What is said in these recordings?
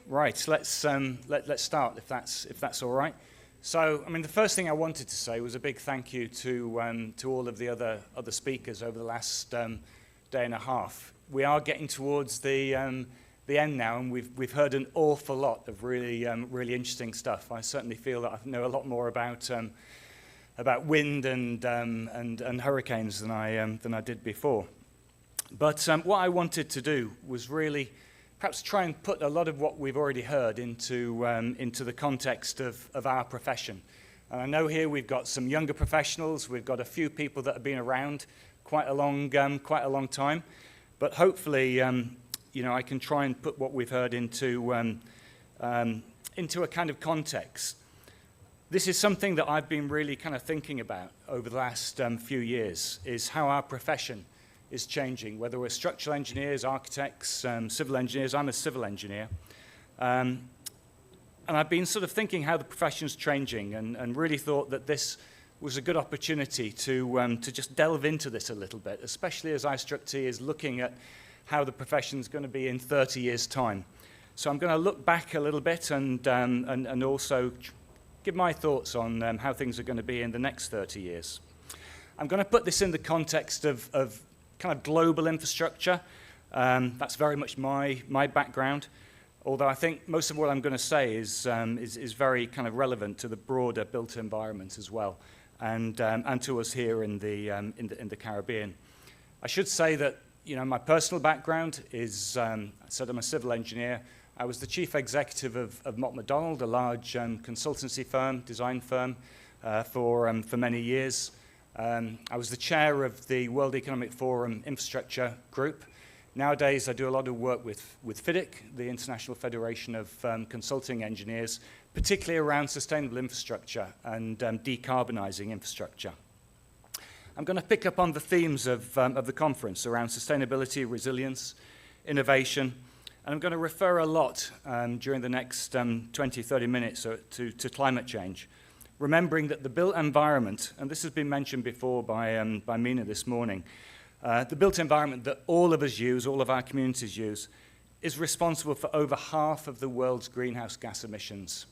Right, let's start if that's all right. So, I mean, the first thing I wanted to say was a big thank you to all of the other speakers over the last day and a half. We are getting towards the end now, and we've heard an awful lot of really interesting stuff. I certainly feel that I know a lot more about wind and hurricanes than I did before. But what I wanted to do was really perhaps try and put a lot of what we've already heard into the context of our profession. And I know here we've got some younger professionals, we've got a few people that have been around quite a long time, but hopefully, I can try and put what we've heard into a kind of context. This is something that I've been really kind of thinking about over the last few years, is how our profession is changing, whether we're structural engineers, architects, civil engineers. I'm a civil engineer. And I've been sort of thinking how the profession's changing and really thought that this was a good opportunity to just delve into this a little bit, especially as iStruct is looking at how the profession's going to be in 30 years' time. So I'm going to look back a little bit and also give my thoughts on how things are going to be in the next 30 years. I'm going to put this in the context of kind of global infrastructure. That's very much my background, although I think most of what I'm going to say is very kind of relevant to the broader built environment as well, and to us here in the Caribbean. I should say that my personal background is I said I'm a civil engineer. I was the chief executive of Mott MacDonald, a large consultancy firm, design firm, for many years. I was the chair of the World Economic Forum Infrastructure Group. Nowadays, I do a lot of work with FIDIC, the International Federation of Consulting Engineers, particularly around sustainable infrastructure and decarbonizing infrastructure. I'm going to pick up on the themes of the conference around sustainability, resilience, innovation, and I'm going to refer a lot during the next 20, 30 minutes to climate change. Remembering that the built environment, and this has been mentioned before by Mina this morning, the built environment that all of us use, all of our communities use, is responsible for over half of the world's greenhouse gas emissions.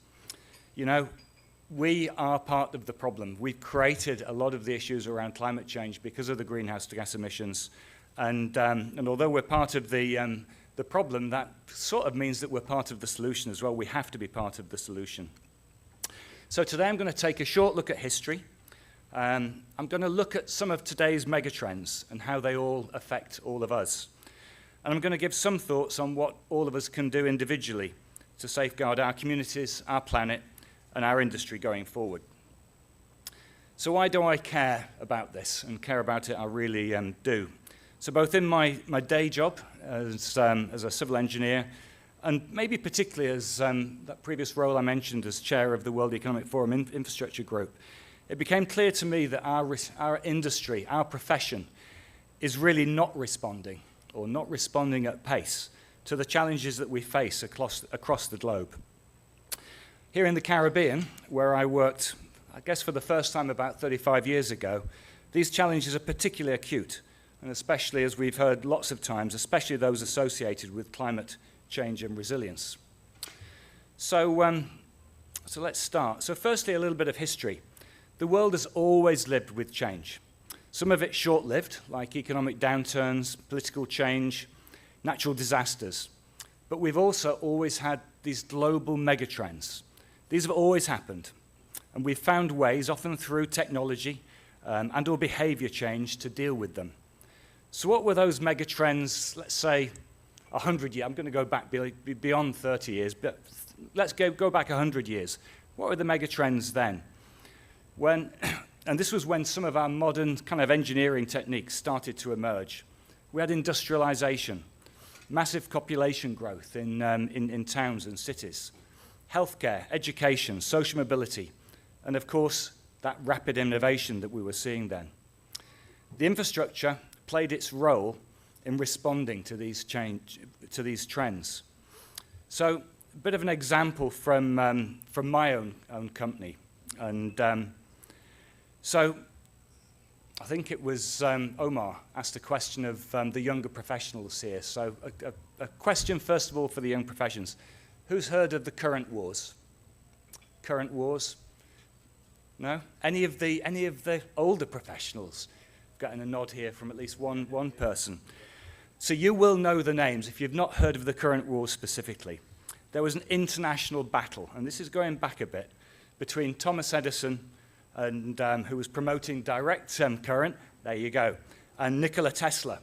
We are part of the problem. We've created a lot of the issues around climate change because of the greenhouse gas emissions, and although we're part of the problem, that sort of means that we're part of the solution as well. We have to be part of the solution. So today I'm going to take a short look at history. I'm going to look at some of today's megatrends and how they all affect all of us. And I'm going to give some thoughts on what all of us can do individually to safeguard our communities, our planet, and our industry going forward. So why do I care about this? And care about it I really do. So both in my day job as a civil engineer, and maybe particularly as that previous role I mentioned as chair of the World Economic Forum Infrastructure Group, it became clear to me that our industry, our profession, is really not responding at pace to the challenges that we face across the globe. Here in the Caribbean, where I worked, I guess for the first time about 35 years ago, these challenges are particularly acute, and especially, as we've heard lots of times, especially those associated with climate change and resilience. So let's start. So firstly, a little bit of history. The world has always lived with change. Some of it short-lived, like economic downturns, political change, natural disasters. But we've also always had these global megatrends. These have always happened. And we've found ways, often through technology and or behavior change, to deal with them. So what were those megatrends, let's say, 100 years, I'm going to go back beyond 30 years, but let's go back 100 years. What were the megatrends then? And this was when some of our modern kind of engineering techniques started to emerge. We had industrialization, massive population growth in towns and cities, healthcare, education, social mobility, and of course, that rapid innovation that we were seeing then. The infrastructure played its role in responding to these trends. So a bit of an example from my own company. And so I think it was Omar asked a question of the younger professionals here. So a question, first of all, for the young professions. Who's heard of the current wars? Current wars? No? Any of the older professionals? Getting a nod here from at least one person. So you will know the names if you've not heard of the current wars specifically. There was an international battle, and this is going back a bit, between Thomas Edison, and who was promoting direct current, there you go, and Nikola Tesla,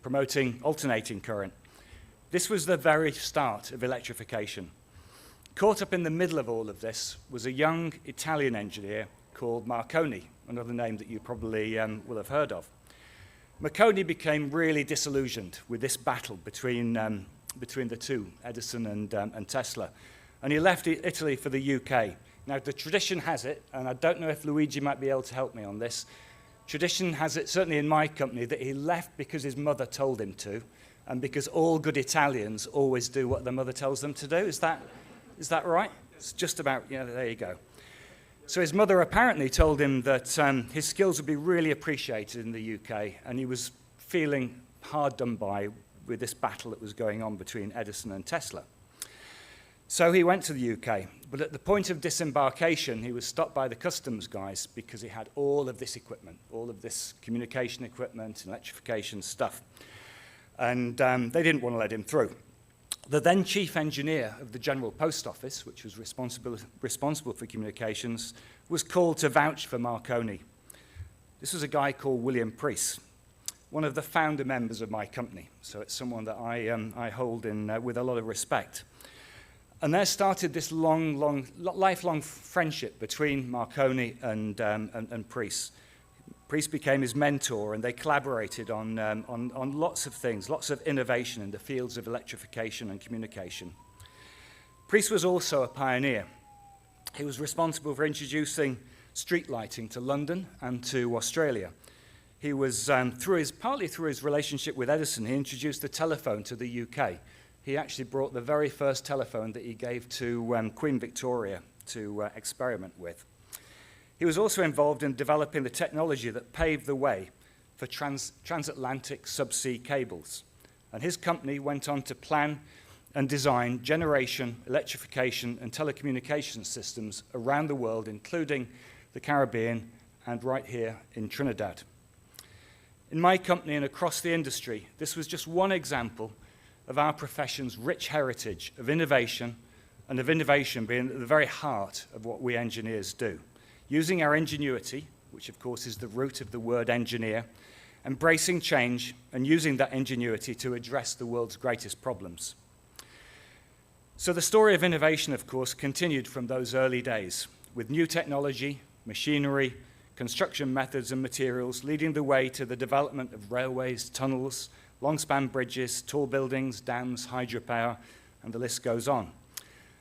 promoting alternating current. This was the very start of electrification. Caught up in the middle of all of this was a young Italian engineer called Marconi, another name that you probably will have heard of. Marconi became really disillusioned with this battle between the two, Edison and Tesla, and he left Italy for the UK. Now, the tradition has it, and I don't know if Luigi might be able to help me on this, tradition has it, certainly in my company, that he left because his mother told him to, and because all good Italians always do what their mother tells them to do. Is that right? It's just about, yeah, there you go. So his mother apparently told him that his skills would be really appreciated in the UK, and he was feeling hard done by with this battle that was going on between Edison and Tesla. So he went to the UK, but at the point of disembarkation, he was stopped by the customs guys because he had all of this equipment, all of this communication equipment, electrification stuff. And they didn't want to let him through. The then chief engineer of the General Post Office, which was responsible for communications, was called to vouch for Marconi. This was a guy called William Preece, one of the founder members of my company. So it's someone that I hold in with a lot of respect. And there started this lifelong friendship between Marconi and Preece. Preece became his mentor, and they collaborated on lots of things, lots of innovation in the fields of electrification and communication. Preece was also a pioneer. He was responsible for introducing street lighting to London and to Australia. He was, partly through his relationship with Edison, he introduced the telephone to the UK. He actually brought the very first telephone that he gave to Queen Victoria to experiment with. He was also involved in developing the technology that paved the way for transatlantic subsea cables. And his company went on to plan and design generation, electrification, and telecommunications systems around the world, including the Caribbean and right here in Trinidad. In my company and across the industry, this was just one example of our profession's rich heritage of innovation, and of innovation being at the very heart of what we engineers do. Using our ingenuity, which of course is the root of the word engineer, embracing change and using that ingenuity to address the world's greatest problems. So the story of innovation, of course, continued from those early days, with new technology, machinery, construction methods and materials leading the way to the development of railways, tunnels, long-span bridges, tall buildings, dams, hydropower, and the list goes on.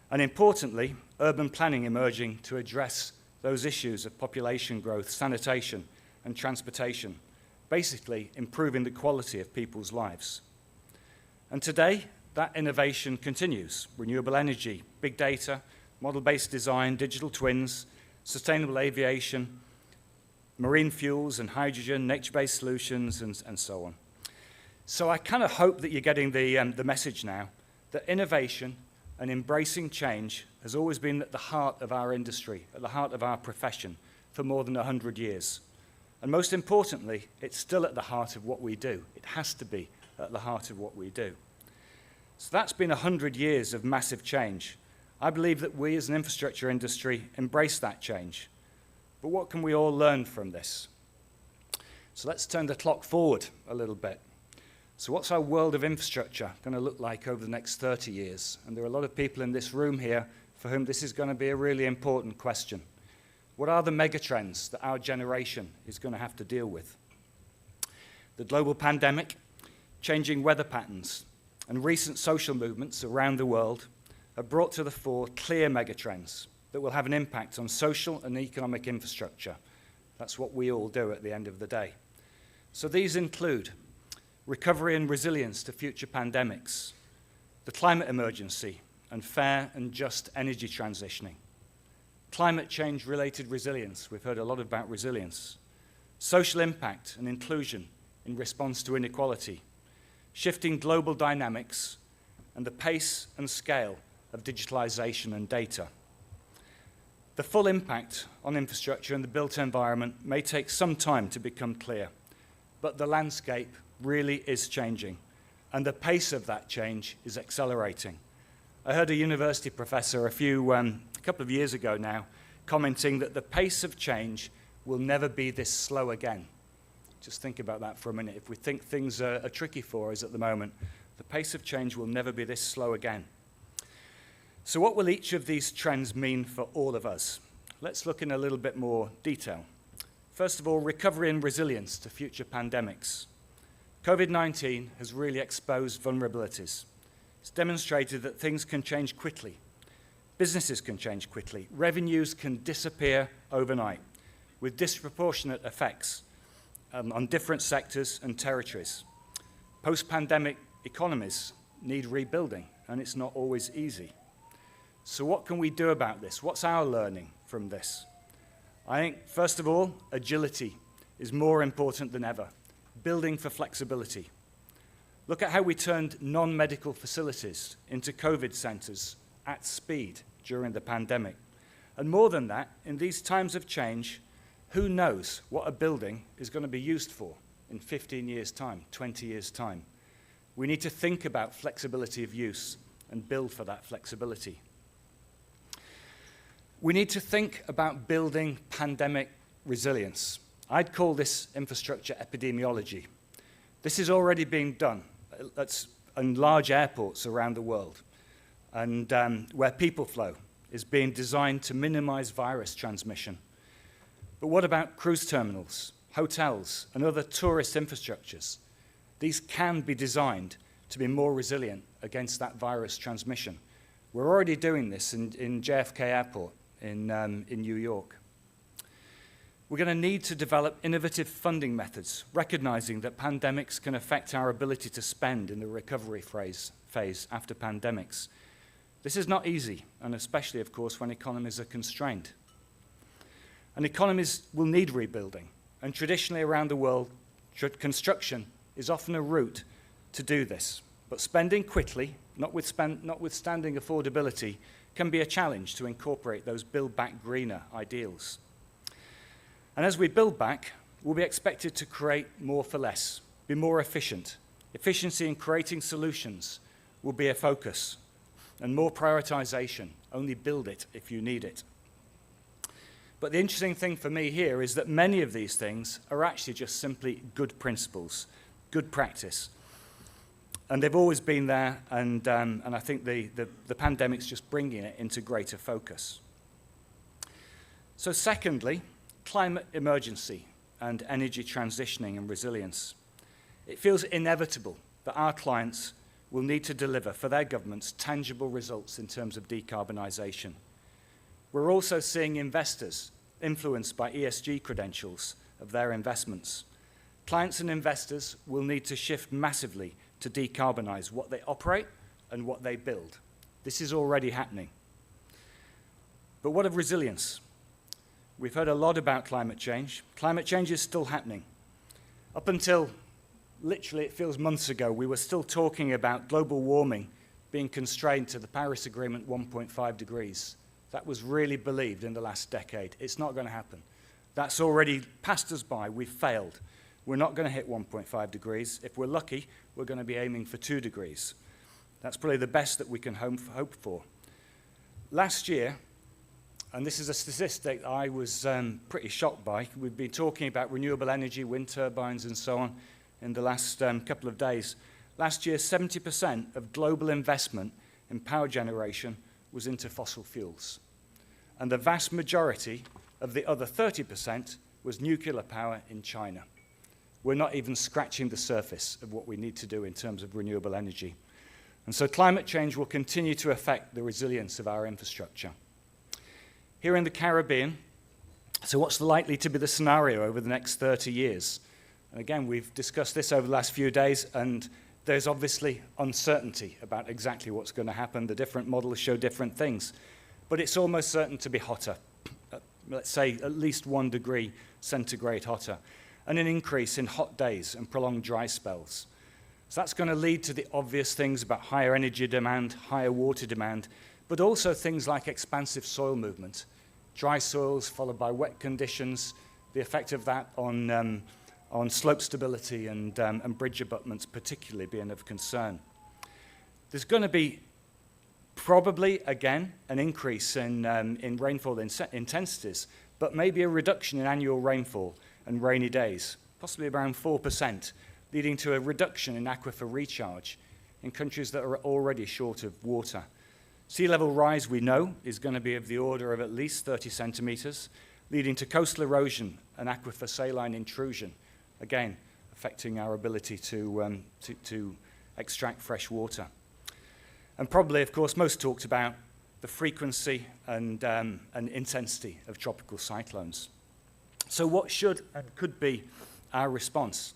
And importantly, urban planning emerging to address those issues of population growth, sanitation, and transportation, basically improving the quality of people's lives. And today, that innovation continues. Renewable energy, big data, model-based design, digital twins, sustainable aviation, marine fuels and hydrogen, nature-based solutions, and so on. So I kind of hope that you're getting the message now that innovation and embracing change has always been at the heart of our industry, at the heart of our profession for more than 100 years. And most importantly, it's still at the heart of what we do. It has to be at the heart of what we do. So that's been 100 years of massive change. I believe that we as an infrastructure industry embrace that change. But what can we all learn from this? So let's turn the clock forward a little bit. So what's our world of infrastructure going to look like over the next 30 years? And there are a lot of people in this room here for whom this is going to be a really important question. What are the megatrends that our generation is going to have to deal with? The global pandemic, changing weather patterns, and recent social movements around the world have brought to the fore clear megatrends that will have an impact on social and economic infrastructure. That's what we all do at the end of the day. So these include recovery and resilience to future pandemics, the climate emergency and fair and just energy transitioning, climate change-related resilience, we've heard a lot about resilience, social impact and inclusion in response to inequality, shifting global dynamics, and the pace and scale of digitalization and data. The full impact on infrastructure and the built environment may take some time to become clear, but the landscape really is changing, and the pace of that change is accelerating. I heard a university professor a couple of years ago now commenting that the pace of change will never be this slow again. Just think about that for a minute. If we think things are tricky for us at the moment, the pace of change will never be this slow again. So what will each of these trends mean for all of us? Let's look in a little bit more detail. First of all, recovery and resilience to future pandemics. COVID-19 has really exposed vulnerabilities. It's demonstrated that things can change quickly. Businesses can change quickly. Revenues can disappear overnight with disproportionate effects on different sectors and territories. Post-pandemic economies need rebuilding, and it's not always easy. So what can we do about this? What's our learning from this? I think, first of all, agility is more important than ever. Building for flexibility. Look at how we turned non-medical facilities into COVID centres at speed during the pandemic. And more than that, in these times of change, who knows what a building is going to be used for in 15 years' time, 20 years' time. We need to think about flexibility of use and build for that flexibility. We need to think about building pandemic resilience. I'd call this infrastructure epidemiology. This is already being done in large airports around the world, and where people flow is being designed to minimize virus transmission. But what about cruise terminals, hotels, and other tourist infrastructures? These can be designed to be more resilient against that virus transmission. We're already doing this in JFK Airport in New York. We're going to need to develop innovative funding methods, recognizing that pandemics can affect our ability to spend in the recovery phase after pandemics. This is not easy, and especially, of course, when economies are constrained. And economies will need rebuilding, and traditionally around the world, construction is often a route to do this. But spending quickly, notwithstanding affordability, can be a challenge to incorporate those build back greener ideals. And as we build back, we'll be expected to create more for less, be more efficient. Efficiency in creating solutions will be a focus, and more prioritization. Only build it if you need it. But the interesting thing for me here is that many of these things are actually just simply good principles, good practice. And they've always been there, and I think the pandemic's just bringing it into greater focus. So secondly, climate emergency and energy transitioning and resilience. It feels inevitable that our clients will need to deliver for their governments tangible results in terms of decarbonisation. We're also seeing investors influenced by ESG credentials of their investments. Clients and investors will need to shift massively to decarbonise what they operate and what they build. This is already happening. But what of resilience? We've heard a lot about climate change. Climate change is still happening. Up until literally, it feels months ago, we were still talking about global warming being constrained to the Paris Agreement 1.5 degrees. That was really believed in the last decade. It's not going to happen. That's already passed us by. We've failed. We're not going to hit 1.5 degrees. If we're lucky, we're going to be aiming for 2 degrees. That's probably the best that we can hope for. Last year, and this is a statistic I was pretty shocked by. We've been talking about renewable energy, wind turbines, and so on in the last couple of days. Last year, 70% of global investment in power generation was into fossil fuels. And the vast majority of the other 30% was nuclear power in China. We're not even scratching the surface of what we need to do in terms of renewable energy. And so climate change will continue to affect the resilience of our infrastructure. Here in the Caribbean, so what's likely to be the scenario over the next 30 years? And again, we've discussed this over the last few days, and there's obviously uncertainty about exactly what's going to happen. The different models show different things. But it's almost certain to be hotter, let's say at least 1 degree centigrade hotter, and an increase in hot days and prolonged dry spells. So that's going to lead to the obvious things about higher energy demand, higher water demand, but also things like expansive soil movement, dry soils followed by wet conditions, the effect of that on slope stability and bridge abutments particularly being of concern. There's going to be probably, again, an increase in rainfall intensities, but maybe a reduction in annual rainfall and rainy days, possibly around 4%, leading to a reduction in aquifer recharge in countries that are already short of water. Sea level rise, we know, is going to be of the order of at least 30 centimetres, leading to coastal erosion and aquifer saline intrusion, again, affecting our ability to extract fresh water. And probably, of course, most talked about the frequency and intensity of tropical cyclones. So what should and could be our response?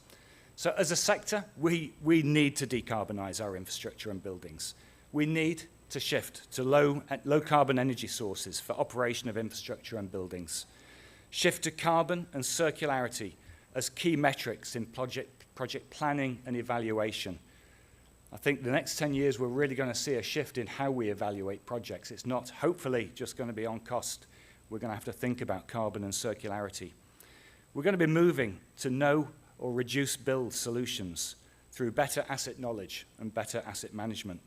So as a sector, we need to decarbonise our infrastructure and buildings. We need to shift to low carbon energy sources for operation of infrastructure and buildings. Shift to carbon and circularity as key metrics in project planning and evaluation. I think the next 10 years we're really going to see a shift in how we evaluate projects. It's not hopefully just going to be on cost. We're going to have to think about carbon and circularity. We're going to be moving to no or reduce build solutions through better asset knowledge and better asset management.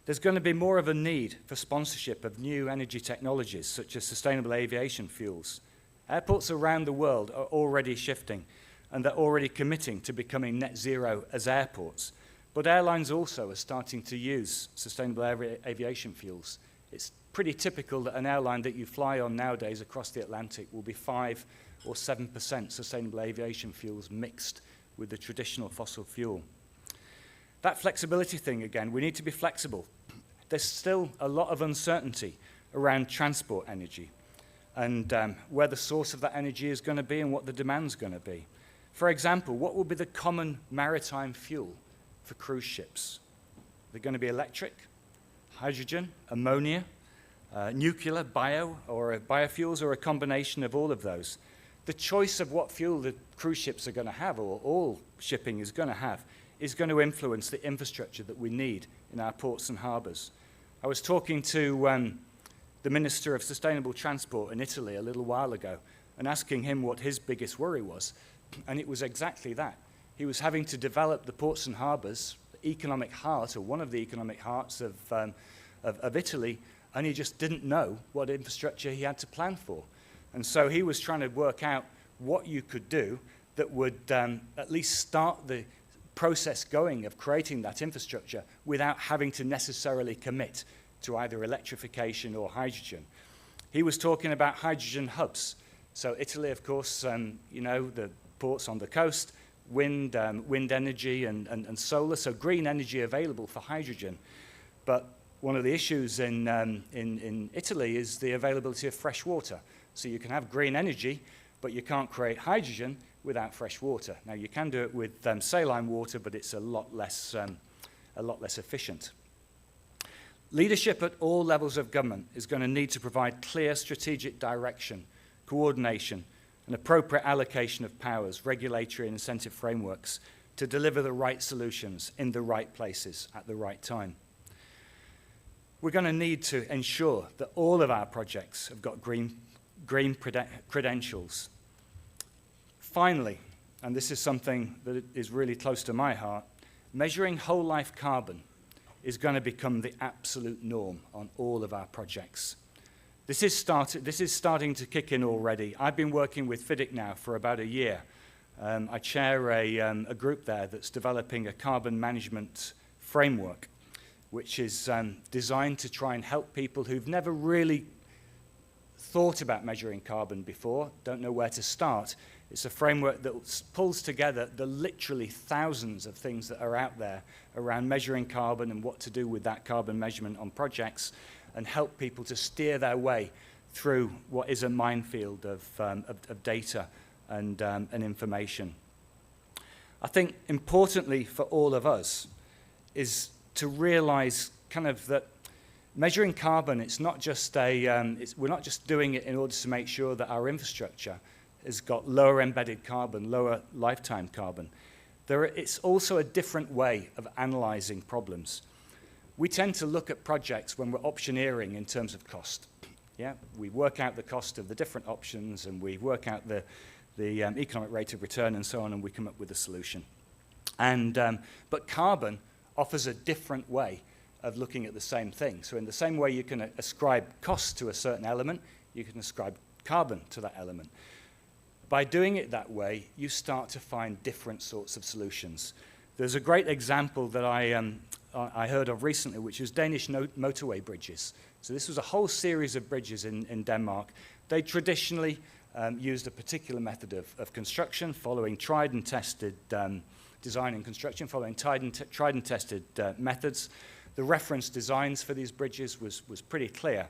There's going to be more of a need for sponsorship of new energy technologies such as sustainable aviation fuels. Airports around the world are already shifting and they're already committing to becoming net zero as airports. But airlines also are starting to use sustainable aviation fuels. It's pretty typical that an airline that you fly on nowadays across the Atlantic will be 5 or 7% sustainable aviation fuels mixed with the traditional fossil fuel. That flexibility thing again, we need to be flexible. There's still a lot of uncertainty around transport energy and where the source of that energy is going to be and what the demand's going to be. For example, what will be the common maritime fuel for cruise ships? They're going to be electric, hydrogen, ammonia, nuclear, biofuels, or a combination of all of those. The choice of what fuel the cruise ships are going to have, or all shipping is going to have, is going to influence the infrastructure that we need in our ports and harbours. I was talking to the Minister of Sustainable Transport in Italy a little while ago and asking him what his biggest worry was, and it was exactly that. He was having to develop the ports and harbours, the economic heart, or one of the economic hearts of Italy, and he just didn't know what infrastructure he had to plan for. And so he was trying to work out what you could do that would at least start the process going of creating that infrastructure without having to necessarily commit to either electrification or hydrogen. He was talking about hydrogen hubs. So Italy, of course, you know, the ports on the coast, wind energy and solar, so green energy available for hydrogen. But one of the issues in Italy is the availability of fresh water. So you can have green energy, but you can't create hydrogen without fresh water. Now you can do it with saline water, but it's a lot less efficient. Leadership at all levels of government is going to need to provide clear strategic direction, coordination, and appropriate allocation of powers, regulatory and incentive frameworks to deliver the right solutions in the right places at the right time. We're going to need to ensure that all of our projects have got green credentials. Finally, and this is something that is really close to my heart, measuring whole life carbon is going to become the absolute norm on all of our projects. This is starting to kick in already. I've been working with FIDIC now for about a year. I chair a group there that's developing a carbon management framework, which is designed to try and help people who've never really thought about measuring carbon before, don't know where to start. It's a framework that pulls together the literally thousands of things that are out there around measuring carbon and what to do with that carbon measurement on projects, and help people to steer their way through what is a minefield of data and information. I think importantly for all of us is to realize kind of that measuring carbon, it's not just we're not just doing it in order to make sure that our infrastructure has got lower embedded carbon, lower lifetime carbon. It's also a different way of analyzing problems. we tend to look at projects when we're optioneering in terms of cost. Yeah, we work out the cost of the different options, and we work out the economic rate of return and so on, and we come up with a solution. But carbon offers a different way of looking at the same thing. So in the same way you can ascribe cost to a certain element, you can ascribe carbon to that element. By doing it that way, you start to find different sorts of solutions. There's a great example that I heard of recently, which was Danish motorway bridges. So this was a whole series of bridges in Denmark. They traditionally used a particular method of construction, following tried and tested design and construction, following tried and tested methods. The reference designs for these bridges was pretty clear.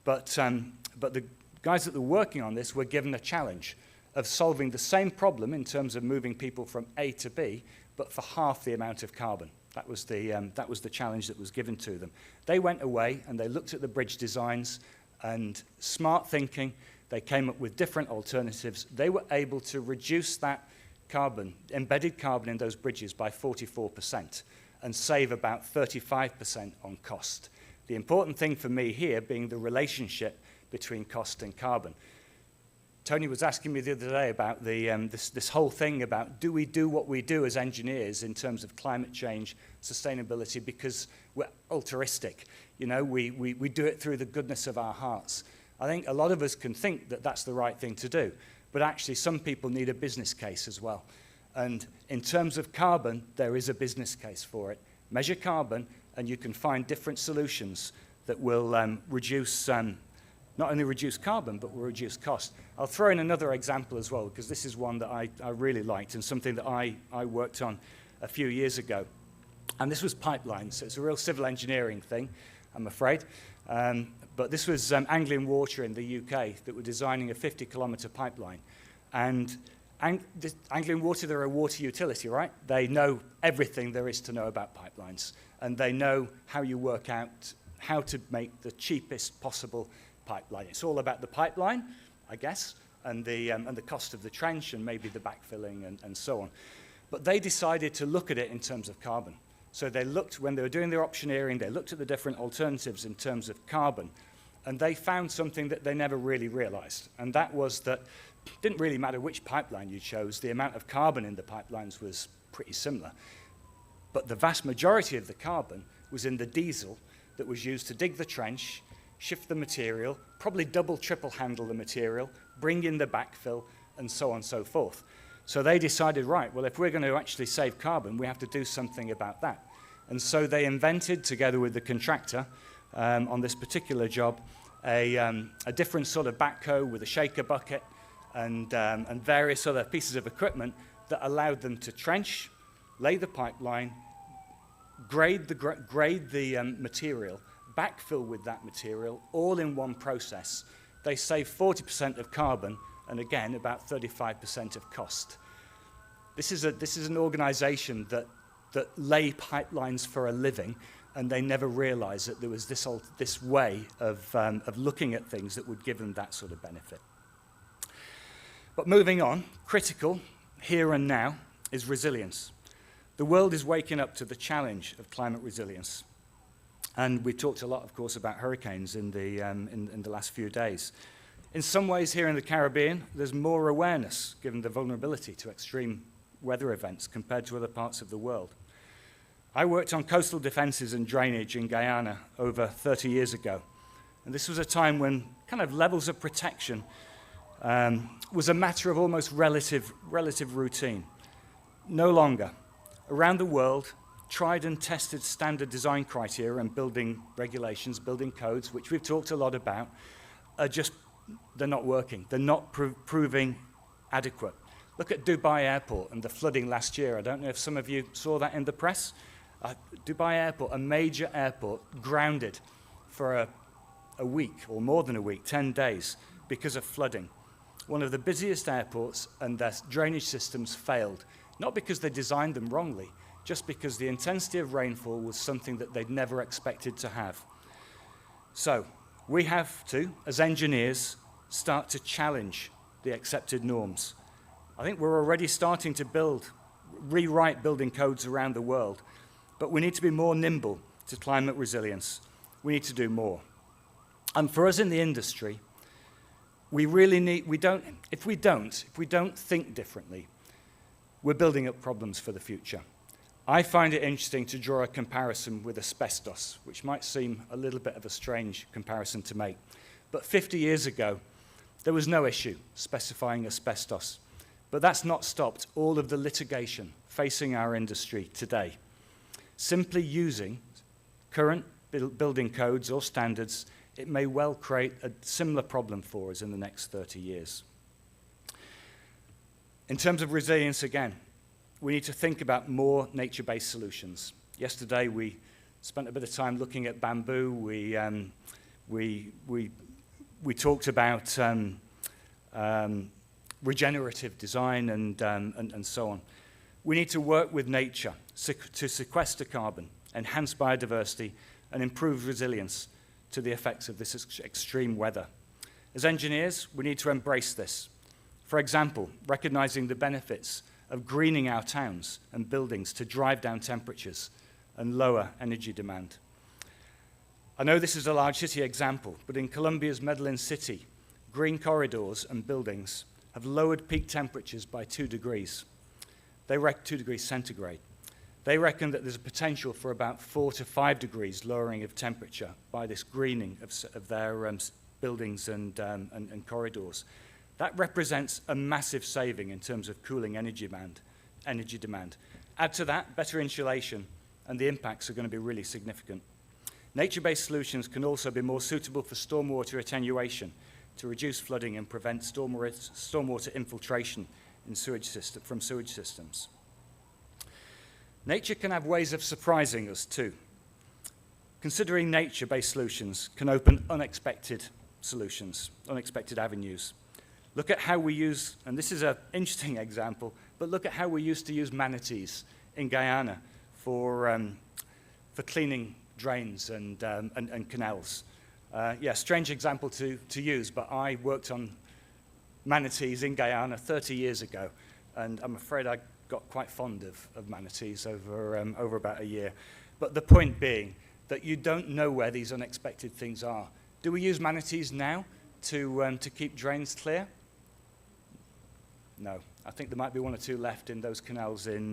But the guys that were working on this were given a challenge of solving the same problem in terms of moving people from A to B, but for half the amount of carbon. That was the challenge that was given to them. They went away and they looked at the bridge designs, and smart thinking, they came up with different alternatives. They were able to reduce that carbon, embedded carbon in those bridges, by 44% and save about 35% on cost. The important thing for me here being the relationship between cost and carbon. Tony was asking me the other day about this whole thing about, do we do what we do as engineers in terms of climate change, sustainability, because we're altruistic. You know, we do it through the goodness of our hearts. I think a lot of us can think that that's the right thing to do, but actually some people need a business case as well. And in terms of carbon, there is a business case for it. Measure carbon, and you can find different solutions that will reduce not only reduce carbon, but will reduce cost. I'll throw in another example as well, because this is one that I really liked and something that I worked on a few years ago. And this was pipelines. So it's a real civil engineering thing, I'm afraid. But this was Anglian Water in the UK that were designing a 50-kilometre pipeline. And Anglian Water, they're a water utility, right? They know everything there is to know about pipelines. And they know how you work out how to make the cheapest possible pipeline. It's all about the pipeline, I guess, and the cost of the trench and maybe the backfilling and so on. But they decided to look at it in terms of carbon. So they looked, when they were doing their optioneering, they looked at the different alternatives in terms of carbon, and they found something that they never really realized. And that was that it didn't really matter which pipeline you chose, the amount of carbon in the pipelines was pretty similar. But the vast majority of the carbon was in the diesel that was used to dig the trench, shift the material, probably double, triple handle the material, bring in the backfill, and so on and so forth. So they decided, right, well, if we're going to actually save carbon, we have to do something about that. And so they invented, together with the contractor on this particular job, a different sort of backhoe with a shaker bucket and various other pieces of equipment that allowed them to trench, lay the pipeline, grade the material, backfill with that material, all in one process. They save 40% of carbon, and again, about 35% of cost. This is an organization that lay pipelines for a living, and they never realized that there was this way of looking at things that would give them that sort of benefit. But moving on, critical here and now is resilience. The world is waking up to the challenge of climate resilience. And we talked a lot, of course, about hurricanes in the last few days. In some ways here in the Caribbean, there's more awareness given the vulnerability to extreme weather events compared to other parts of the world. I worked on coastal defenses and drainage in Guyana over 30 years ago. And this was a time when kind of levels of protection was a matter of almost relative routine. No longer. Around the world, tried and tested standard design criteria and building regulations, building codes, which we've talked a lot about, they're not working. They're not proving adequate. Look at Dubai Airport and the flooding last year. I don't know if some of you saw that in the press. Dubai Airport, a major airport, grounded for a week or more than a week, 10 days, because of flooding. One of the busiest airports, and their drainage systems failed. Not because they designed them wrongly, just because the intensity of rainfall was something that they'd never expected to have. So we have to, as engineers, start to challenge the accepted norms. I think we're already starting to rewrite building codes around the world, but we need to be more nimble to climate resilience, we need to do more. And for us in the industry, if we don't think differently, we're building up problems for the future. I find it interesting to draw a comparison with asbestos, which might seem a little bit of a strange comparison to make. But 50 years ago, there was no issue specifying asbestos. But that's not stopped all of the litigation facing our industry today. Simply using current building codes or standards, it may well create a similar problem for us in the next 30 years. In terms of resilience, again, we need to think about more nature-based solutions. Yesterday, we spent a bit of time looking at bamboo. We talked about regenerative design and so on. We need to work with nature to sequester carbon, enhance biodiversity, and improve resilience to the effects of this extreme weather. As engineers, we need to embrace this. For example, recognizing the benefits of greening our towns and buildings to drive down temperatures and lower energy demand. I know this is a large city example, but in Colombia's Medellin city, green corridors and buildings have lowered peak temperatures by 2 degrees. 2 degrees centigrade. They reckon that there's a potential for about 4 to 5 degrees lowering of temperature by this greening of their buildings and corridors. That represents a massive saving in terms of cooling energy demand. Add to that better insulation, and the impacts are going to be really significant. Nature-based solutions can also be more suitable for stormwater attenuation to reduce flooding and prevent stormwater infiltration in from sewage systems. Nature can have ways of surprising us too. Considering nature-based solutions can open unexpected solutions, unexpected avenues. Look at how we use, and this is an interesting example, but look at how we used to use manatees in Guyana for cleaning drains and canals. Yeah, strange example to use, but I worked on manatees in Guyana 30 years ago, and I'm afraid I got quite fond of manatees over about a year. But the point being that you don't know where these unexpected things are. Do we use manatees now to keep drains clear? No. I think there might be 1 or 2 left in those canals in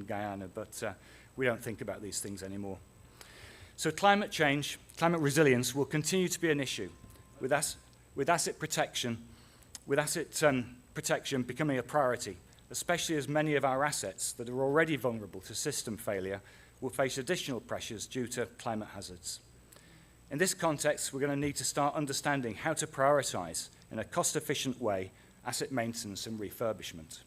Guyana, but we don't think about these things anymore. So climate change, climate resilience will continue to be an issue, with asset protection becoming a priority, especially as many of our assets that are already vulnerable to system failure will face additional pressures due to climate hazards. In this context, we're going to need to start understanding how to prioritize in a cost-efficient way asset maintenance and refurbishment.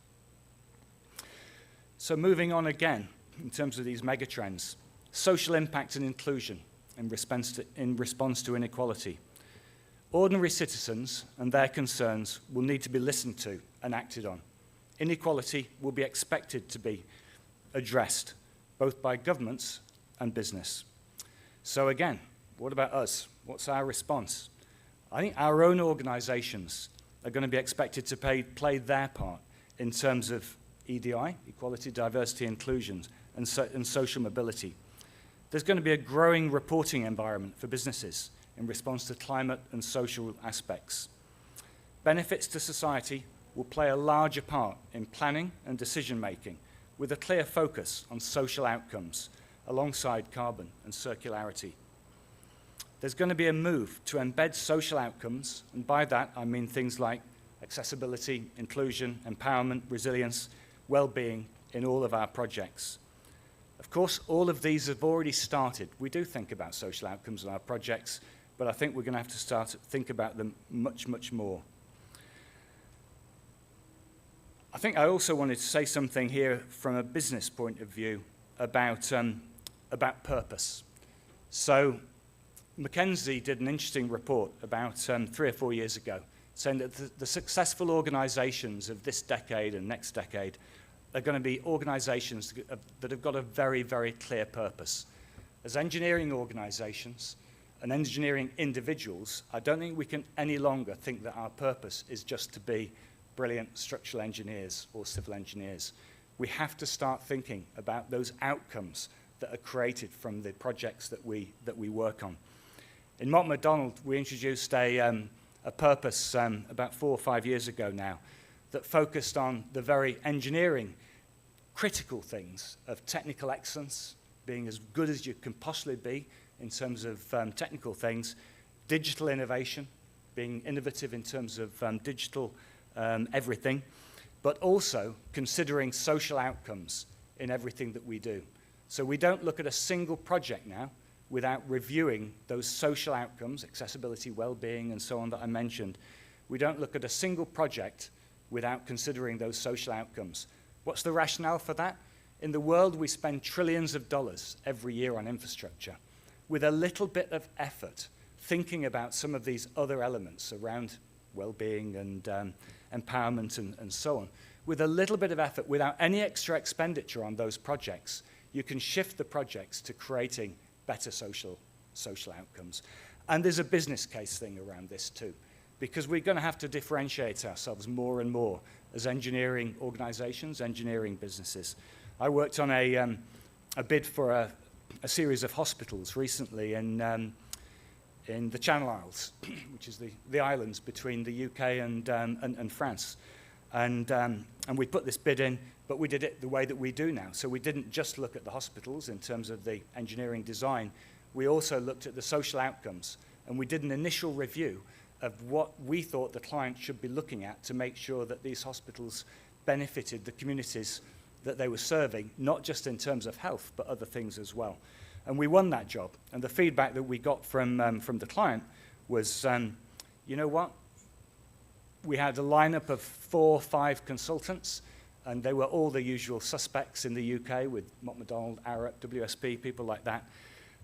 So moving on again, in terms of these megatrends, social impact and inclusion in response to inequality. Ordinary citizens and their concerns will need to be listened to and acted on. Inequality will be expected to be addressed, both by governments and business. So again, what about us? What's our response? I think our own organizations are going to be expected to play their part in terms of EDI, equality, diversity, inclusion, and social mobility. There's going to be a growing reporting environment for businesses in response to climate and social aspects. Benefits to society will play a larger part in planning and decision-making, with a clear focus on social outcomes alongside carbon and circularity. There's going to be a move to embed social outcomes, and by that I mean things like accessibility, inclusion, empowerment, resilience, well-being in all of our projects. Of course, all of these have already started. We do think about social outcomes in our projects, but I think we're going to have to start to think about them much, much more. I think I also wanted to say something here from a business point of view about purpose. So McKinsey did an interesting report about 3 or 4 years ago, saying that the successful organizations of this decade and next decade are going to be organizations that have got a very, very clear purpose. As engineering organizations and engineering individuals, I don't think we can any longer think that our purpose is just to be brilliant structural engineers or civil engineers. We have to start thinking about those outcomes that are created from the projects that we work on. In Mott MacDonald, we introduced a purpose about 4 or 5 years ago now that focused on the very engineering critical things of technical excellence, being as good as you can possibly be in terms of technical things, digital innovation, being innovative in terms of digital everything, but also considering social outcomes in everything that we do. So we don't look at a single project now without reviewing those social outcomes, accessibility, well-being, and so on that I mentioned. We don't look at a single project without considering those social outcomes. What's the rationale for that? In the world, we spend trillions of dollars every year on infrastructure. With a little bit of effort, thinking about some of these other elements around well-being and empowerment and so on, with a little bit of effort, without any extra expenditure on those projects, you can shift the projects to creating better social outcomes. And there's a business case thing around this too, because we're going to have to differentiate ourselves more and more as engineering organizations, engineering businesses. I worked on a bid for a series of hospitals recently in the Channel Isles, which is the islands between the UK and France. And we put this bid in, but we did it the way that we do now. So we didn't just look at the hospitals in terms of the engineering design. We also looked at the social outcomes, and we did an initial review of what we thought the client should be looking at to make sure that these hospitals benefited the communities that they were serving, not just in terms of health, but other things as well. And we won that job. And the feedback that we got from the client was, you know what? We had a lineup of 4 or 5 consultants, and they were all the usual suspects in the UK with Mott MacDonald, Arup, WSP, people like that.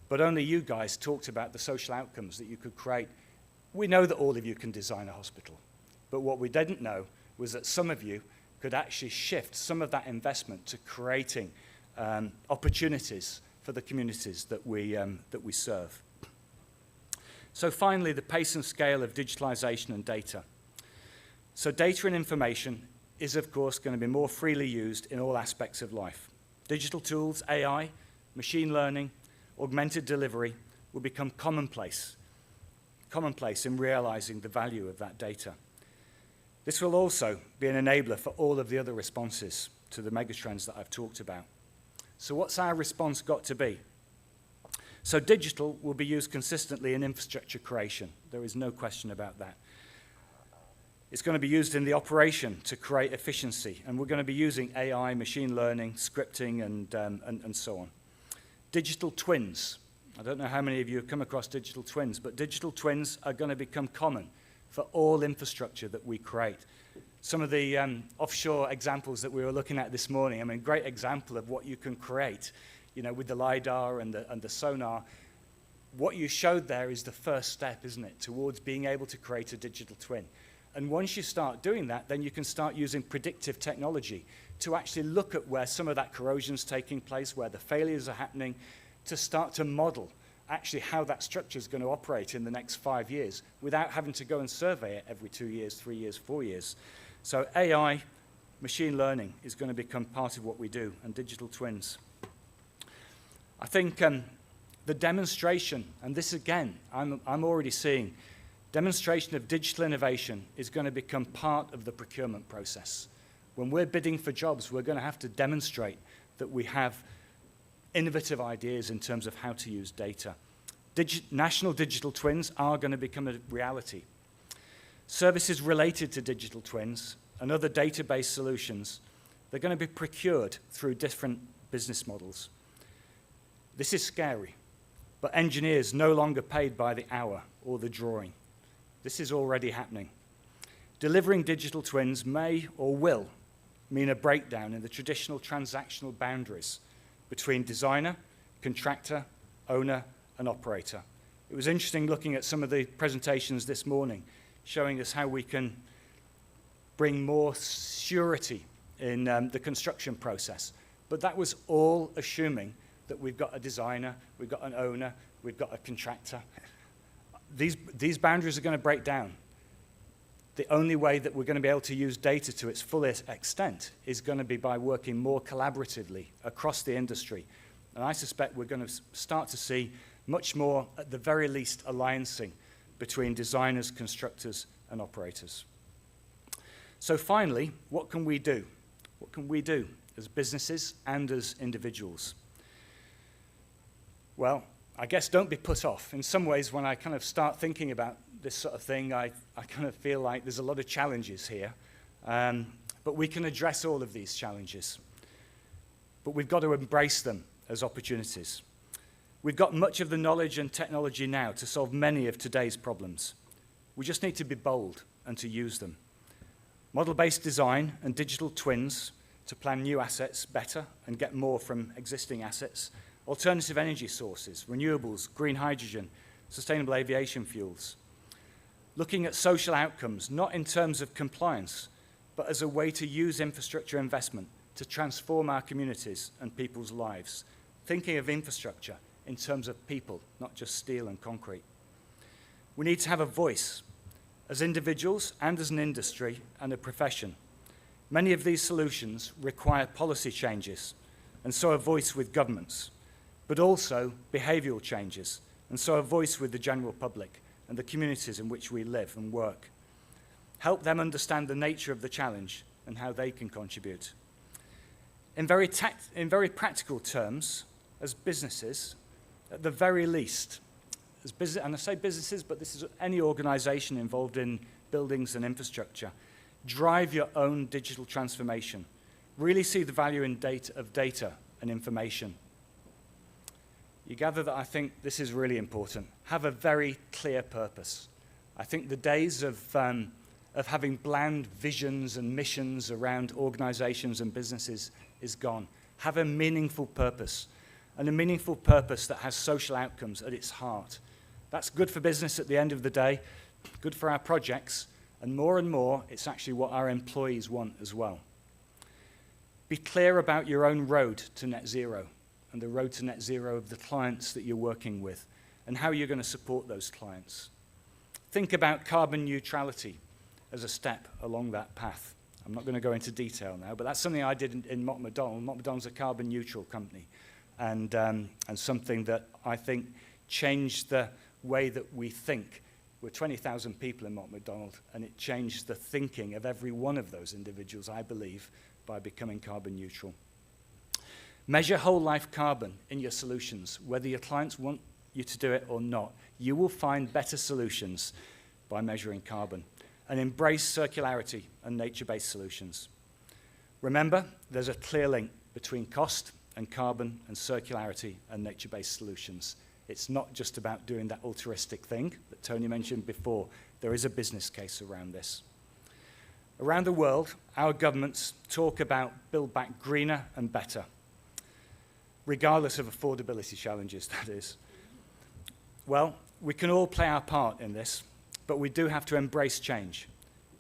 But only you guys talked about the social outcomes that you could create. We know that all of you can design a hospital, but what we didn't know was that some of you could actually shift some of that investment to creating opportunities for the communities that we serve. So finally, the pace and scale of digitalization and data. So data and information is, of course, going to be more freely used in all aspects of life. Digital tools, AI, machine learning, augmented delivery will become commonplace in realizing the value of that data. This will also be an enabler for all of the other responses to the megatrends that I've talked about. So what's our response got to be? So digital will be used consistently in infrastructure creation. There is no question about that. It's going to be used in the operation to create efficiency, and we're going to be using AI, machine learning, scripting, and so on. Digital twins. I don't know how many of you have come across digital twins, but digital twins are going to become common for all infrastructure that we create. Some of the offshore examples that we were looking at this morning, I mean, great example of what you can create, you know, with the LiDAR and the sonar. What you showed there is the first step, isn't it, towards being able to create a digital twin. And once you start doing that, then you can start using predictive technology to actually look at where some of that corrosion's taking place, where the failures are happening, to start to model actually how that structure is going to operate in the next 5 years without having to go and survey it every 2 years, 3 years, 4 years. So AI, machine learning is going to become part of what we do, and digital twins. I think the demonstration, and this again, I'm already seeing, demonstration of digital innovation is going to become part of the procurement process. When we're bidding for jobs, we're going to have to demonstrate that we have innovative ideas in terms of how to use data. National digital twins are going to become a reality. Services related to digital twins and other database solutions, they're going to be procured through different business models. This is scary, but engineers no longer paid by the hour or the drawing. This is already happening. Delivering digital twins may or will mean a breakdown in the traditional transactional boundaries between designer, contractor, owner, and operator. It was interesting looking at some of the presentations this morning, showing us how we can bring more surety in the construction process. But that was all assuming that we've got a designer, we've got an owner, we've got a contractor. These boundaries are going to break down. The only way that we're going to be able to use data to its fullest extent is going to be by working more collaboratively across the industry And I suspect we're going to start to see much more, at the very least, alliancing between designers, constructors, and operators. So finally, what can we do? What can we do as businesses and as individuals? Well, I guess don't be put off. In some ways, when I kind of start thinking about this sort of thing, I kind of feel like there's a lot of challenges here. But we can address all of these challenges. But we've got to embrace them as opportunities. We've got much of the knowledge and technology now to solve many of today's problems. We just need to be bold and to use them. Model-based design and digital twins to plan new assets better and get more from existing assets. Alternative energy sources, renewables, green hydrogen, sustainable aviation fuels. Looking at social outcomes, not in terms of compliance, but as a way to use infrastructure investment to transform our communities and people's lives. Thinking of infrastructure in terms of people, not just steel and concrete. We need to have a voice as individuals and as an industry and a profession. Many of these solutions require policy changes, and so a voice with governments, but also behavioural changes, and so a voice with the general public and the communities in which we live and work. Help them understand the nature of the challenge and how they can contribute. In very practical terms, as businesses, at the very least, and I say businesses, but this is any organisation involved in buildings and infrastructure, drive your own digital transformation. Really see the value in data and information. You gather that I think this is really important. Have a very clear purpose. I think the days of having bland visions and missions around organisations and businesses is gone. Have a meaningful purpose, and a meaningful purpose that has social outcomes at its heart. That's good for business at the end of the day, good for our projects, and more, it's actually what our employees want as well. Be clear about your own road to net zero and the road to net zero of the clients that you're working with and how you're going to support those clients. Think about carbon neutrality as a step along that path. I'm not going to go into detail now, but that's something I did in Mott MacDonald. Mott MacDonald's a carbon neutral company, and something that I think changed the way that we think. We're 20,000 people in Mott MacDonald, and it changed the thinking of every one of those individuals, I believe, by becoming carbon neutral. Measure whole life carbon in your solutions, whether your clients want you to do it or not. You will find better solutions by measuring carbon. And embrace circularity and nature-based solutions. Remember, there's a clear link between cost and carbon and circularity and nature-based solutions. It's not just about doing that altruistic thing that Tony mentioned before. There is a business case around this. Around the world, our governments talk about build back greener and better, regardless of affordability challenges, that is. Well, we can all play our part in this, but we do have to embrace change.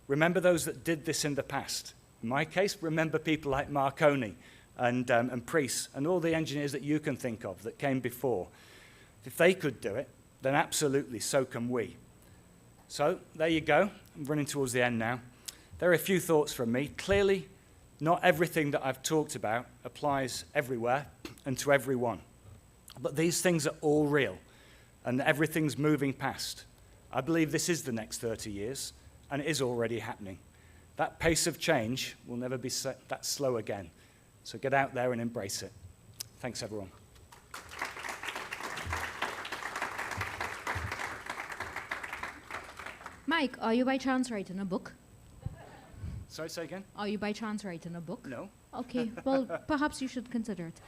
Remember those that did this in the past. In my case, remember people like Marconi and Priest and all the engineers that you can think of that came before. If they could do it, then absolutely, so can we. So there you go. I'm running towards the end now. There are a few thoughts from me. Clearly, not everything that I've talked about applies everywhere and to everyone. But these things are all real, and everything's moving past. I believe this is the next 30 years, and it is already happening. That pace of change will never be that slow again. So get out there and embrace it. Thanks, everyone. Mike, are you by chance writing a book? Sorry, say again? Are you by chance writing a book? No. Okay, well, perhaps you should consider it.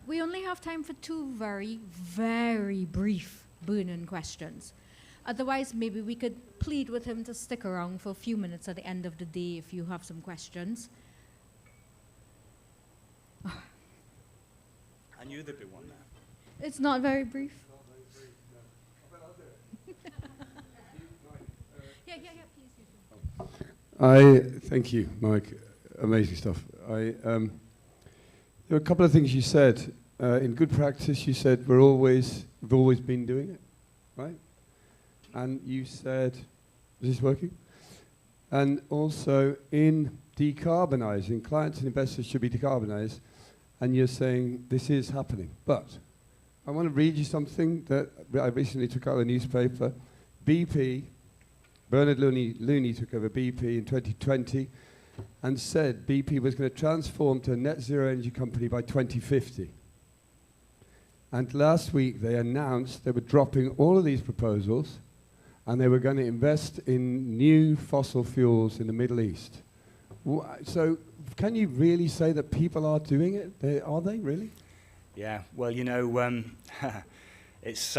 We only have time for two very, very brief burning questions. Otherwise, maybe we could plead with him to stick around for a few minutes at the end of the day if you have some questions. I knew there'd be one there. It's not very brief. Thank you, Mike. Amazing stuff. There were a couple of things you said. In good practice, you said we've always been doing it, right? And you said, is this working? And also in decarbonising, clients and investors should be decarbonised. and you're saying this is happening. But I want to read you something that I recently took out of the newspaper. BP, Bernard Looney took over BP in 2020 and said BP was going to transform to a net zero energy company by 2050. And last week they announced they were dropping all of these proposals and they were going to invest in new fossil fuels in the Middle East. So can you really say that people are doing it? Are they really? Yeah, well, you know, it's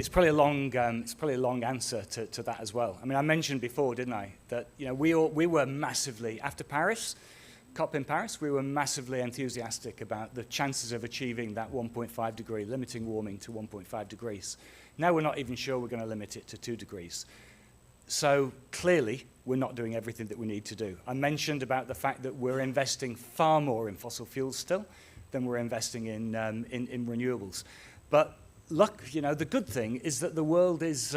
probably a long answer to that as well. I mean, I mentioned before, didn't I, that you know we were massively after Paris, COP in Paris, we were massively enthusiastic about the chances of achieving that 1.5 degree, limiting warming to 1.5 degrees. Now we're not even sure we're going to limit it to 2 degrees. So clearly, we're not doing everything that we need to do. I mentioned about the fact that we're investing far more in fossil fuels still than we're investing in renewables. But look, you know, the good thing is that the world is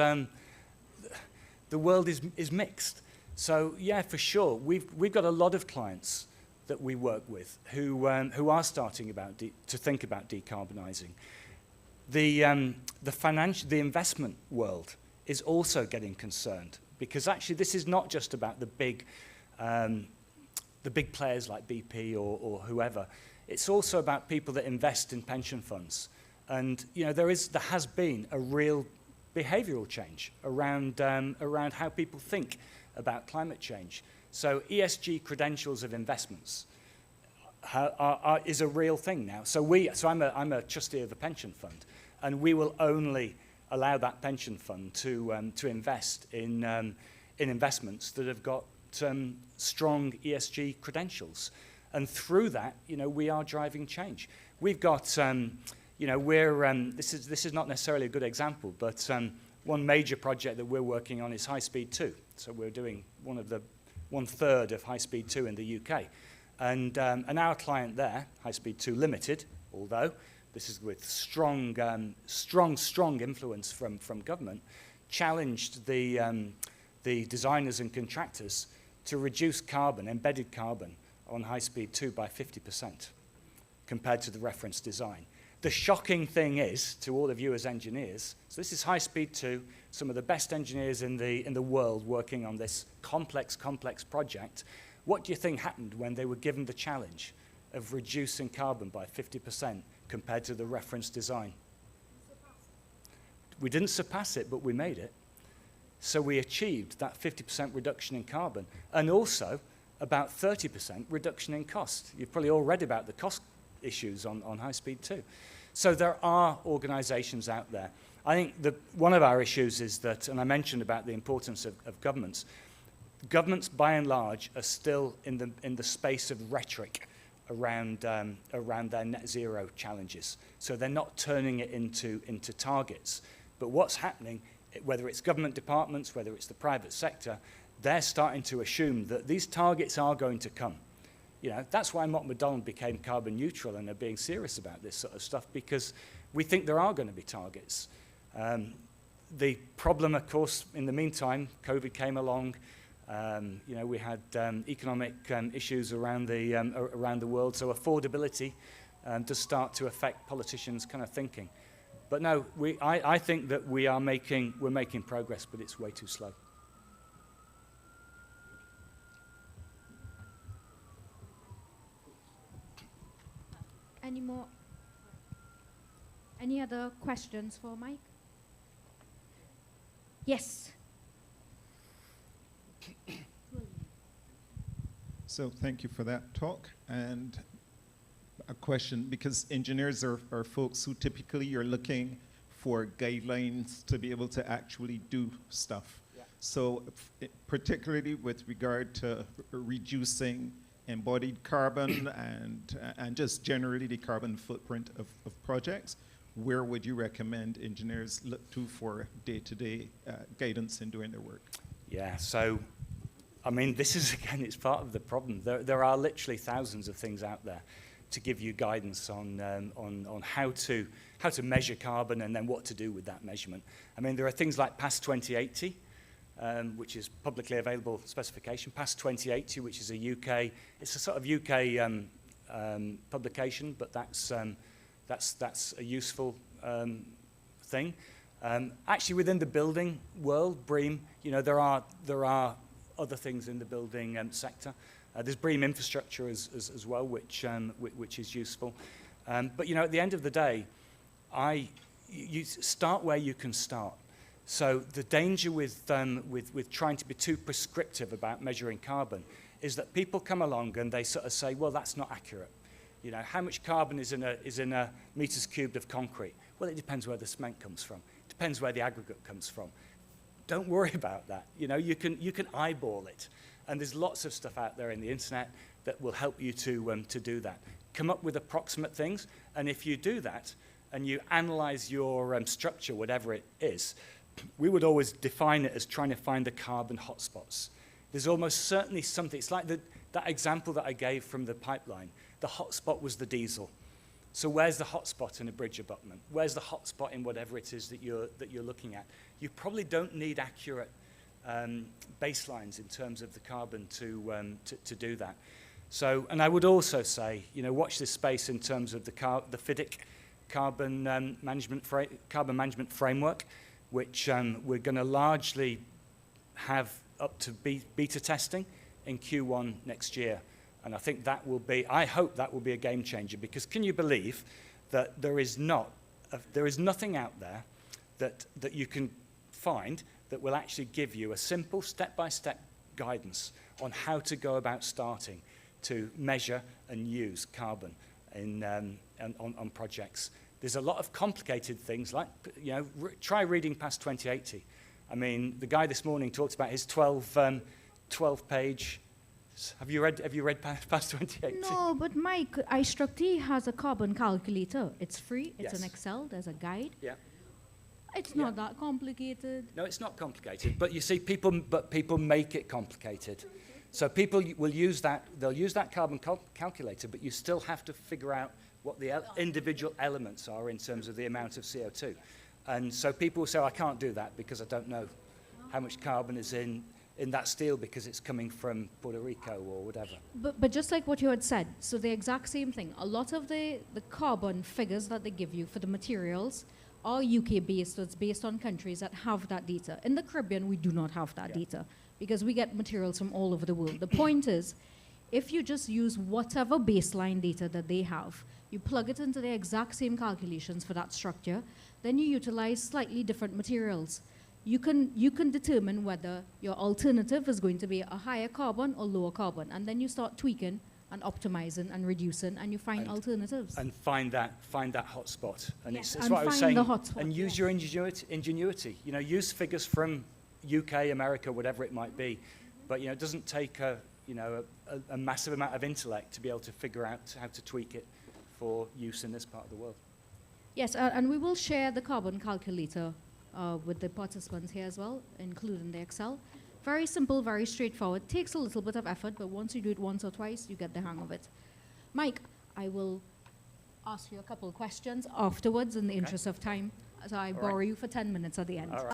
mixed. So yeah, for sure, we've got a lot of clients that we work with who are starting to think about decarbonising. The investment world is also getting concerned because actually this is not just about the big players like BP or whoever. It's also about people that invest in pension funds. And you know, there has been a real behavioural change around how people think about climate change. So ESG credentials of investments is a real thing now. So I'm a trustee of a pension fund, and we will only allow that pension fund to invest in investments that have got strong ESG credentials. And through that, you know, we are driving change. We've got, you know, this is not necessarily a good example, but one major project that we're working on is High Speed 2. So we're doing one third of High Speed 2 in the UK. And our client there, High Speed 2 Limited, although this is with strong influence from government, challenged the designers and contractors to reduce carbon, embedded carbon, on High Speed 2 by 50% compared to the reference design. The shocking thing is, to all of you as engineers, so this is High Speed 2, some of the best engineers in the world working on this complex project. What do you think happened when they were given the challenge of reducing carbon by 50% compared to the reference design? We didn't surpass it, but we made it. So we achieved that 50% reduction in carbon, and also about 30% reduction in cost. You've probably all read about the cost issues on High Speed 2. So there are organizations out there. I think one of our issues is that, and I mentioned about the importance of governments. Governments, by and large, are still in the space of rhetoric around their net zero challenges. So they're not turning it into targets. But what's happening, whether it's government departments, whether it's the private sector, they're starting to assume that these targets are going to come. You know, that's why Mott MacDonald became carbon neutral and are being serious about this sort of stuff, because we think there are going to be targets. The problem, of course, in the meantime, COVID came along. You know, we had economic issues around the world, so affordability does start to affect politicians' kind of thinking. But no, I think that we're making progress, but it's way too slow. Any other questions for Mike? Yes. So thank you for that talk. And a question, because engineers are folks who typically are looking for guidelines to be able to actually do stuff. Yeah. So particularly with regard to reducing embodied carbon and just generally the carbon footprint of projects, where would you recommend engineers look to for day-to-day guidance in doing their work? Yeah, so I mean, this is, again, it's part of the problem. There are literally thousands of things out there to give you guidance on how to measure carbon and then what to do with that measurement. I mean, there are things like PAS 2080, which is publicly available specification. PAS 2080, which is it's a sort of UK publication, but that's a useful thing. Actually, within the building world, BREEAM, there are other things in the building sector. There's BREEAM infrastructure as well, which is useful. But at the end of the day, you start where you can start. So the danger with trying to be too prescriptive about measuring carbon is that people come along and they sort of say, well, that's not accurate. How much carbon is in a meters cubed of concrete? Well, it depends where the cement comes from. It depends where the aggregate comes from. Don't worry about that. You can eyeball it. And there's lots of stuff out there in the internet that will help you to do that. Come up with approximate things, and if you do that, and you analyze your structure, whatever it is, we would always define it as trying to find the carbon hotspots. There's almost certainly something. It's like that example that I gave from the pipeline. The hotspot was the diesel. So where's the hotspot in a bridge abutment? Where's the hotspot in whatever it is that you're looking at? You probably don't need accurate baselines in terms of the carbon to do that. So, and I would also say, watch this space in terms of the FIDIC carbon management framework, which we're going to largely have up to beta testing in Q1 next year. And I think I hope that will be a game changer, because can you believe that there is nothing out there that you can find that will actually give you a simple step-by-step guidance on how to go about starting to measure and use carbon on projects. There's a lot of complicated things, like, try reading past 2080. I mean, the guy this morning talked about his 12-page. Have you read past 2080? No, but Mike, iStructE has a carbon calculator. It's free. It's Yes. an Excel. There's a guide. Yeah. It's not that complicated. No, it's not complicated. But you see, people make it complicated. So people will use that. They'll use that carbon calculator, but you still have to figure out what the individual elements are in terms of the amount of CO2. And so people will say, I can't do that because I don't know how much carbon is in that steel because it's coming from Puerto Rico or whatever. But just like what you had said, so the exact same thing. A lot of the carbon figures that they give you for the materials are UK-based, so it's based on countries that have that data. In the Caribbean, we do not have that data because we get materials from all over the world. The point is, if you just use whatever baseline data that they have, you plug it into the exact same calculations for that structure, then you utilize slightly different materials. You can determine whether your alternative is going to be a higher carbon or lower carbon, and then you start tweaking and optimizing and reducing, and you find alternatives. And find that hotspot. And Yes, it's and what I was find saying. the hotspot, And use your ingenuity. Use figures from UK, America, whatever it might be. But it doesn't take a massive amount of intellect to be able to figure out how to tweak it for use in this part of the world. Yes, and we will share the carbon calculator with the participants here as well, including the Excel. Very simple, very straightforward. Takes a little bit of effort, but once you do it once or twice, you get the hang of it. Mike, I will ask you a couple of questions afterwards in the interest of time. So I borrow you for 10 minutes at the end. All right.